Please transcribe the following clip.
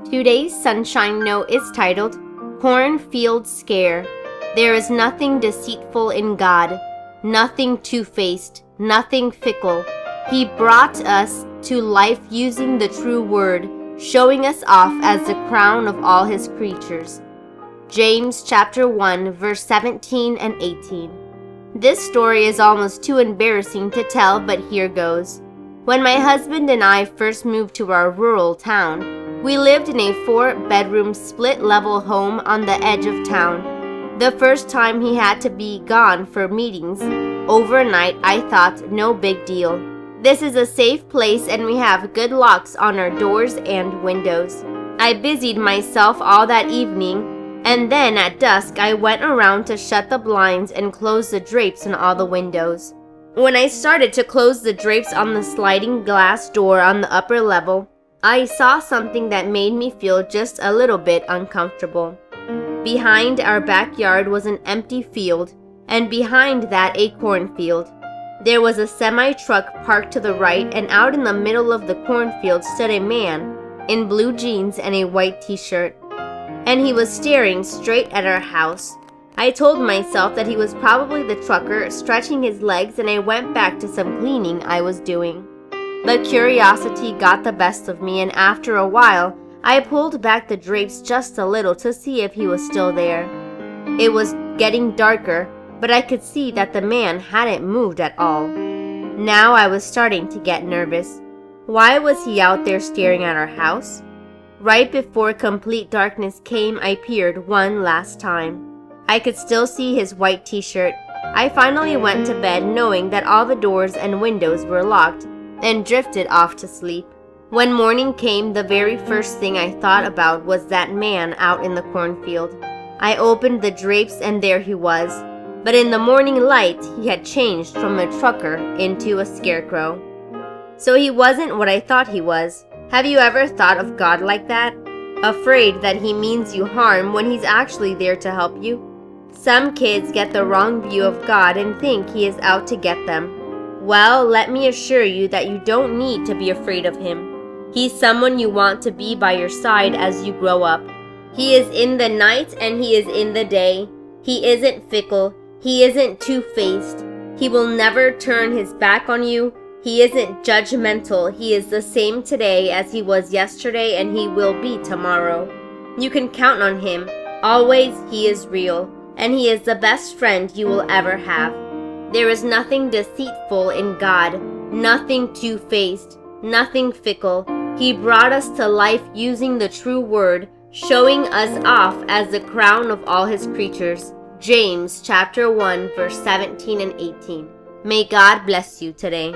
Today's Sunshine Note is titled, Cornfield Scare. There is nothing deceitful in God, nothing two-faced, nothing fickle. He brought us to life using the true word, showing us off as the crown of all his creatures. James chapter 1, verse 17 and 18. This story is almost too embarrassing to tell, but here goes. When my husband and I first moved to our rural town, we lived in a 4-bedroom split-level home on the edge of town. The first time he had to be gone for meetings overnight, I thought, no big deal. This is a safe place and we have good locks on our doors and windows. I busied myself all that evening, and then at dusk I went around to shut the blinds and close the drapes on all the windows. When I started to close the drapes on the sliding glass door on the upper level, I saw something that made me feel just a little bit uncomfortable. Behind our backyard was an empty field, and behind that a cornfield. There was a semi-truck parked to the right, and out in the middle of the cornfield stood a man in blue jeans and a white t-shirt. And he was staring straight at our house. I told myself that he was probably the trucker stretching his legs, and I went back to some cleaning I was doing. But curiosity got the best of me, and after a while, I pulled back the drapes just a little to see if he was still there. It was getting darker, but I could see that the man hadn't moved at all. Now I was starting to get nervous. Why was he out there staring at our house? Right before complete darkness came, I peered one last time. I could still see his white t-shirt. I finally went to bed knowing that all the doors and windows were locked, and drifted off to sleep. When morning came, the very first thing I thought about was that man out in the cornfield. I opened the drapes and there he was. But in the morning light, he had changed from a trucker into a scarecrow. So he wasn't what I thought he was. Have you ever thought of God like that? Afraid that he means you harm when he's actually there to help you? Some kids get the wrong view of God and think he is out to get them. Well, let me assure you that you don't need to be afraid of him. He's someone you want to be by your side as you grow up. He is in the night and he is in the day. He isn't fickle. He isn't two-faced. He will never turn his back on you. He isn't judgmental. He is the same today as he was yesterday, and he will be tomorrow. You can count on him. Always, he is real, and he is the best friend you will ever have. There is nothing deceitful in God, nothing two-faced, nothing fickle. He brought us to life using the true word, showing us off as the crown of all his creatures. James chapter 1, verse 17 and 18. May God bless you today.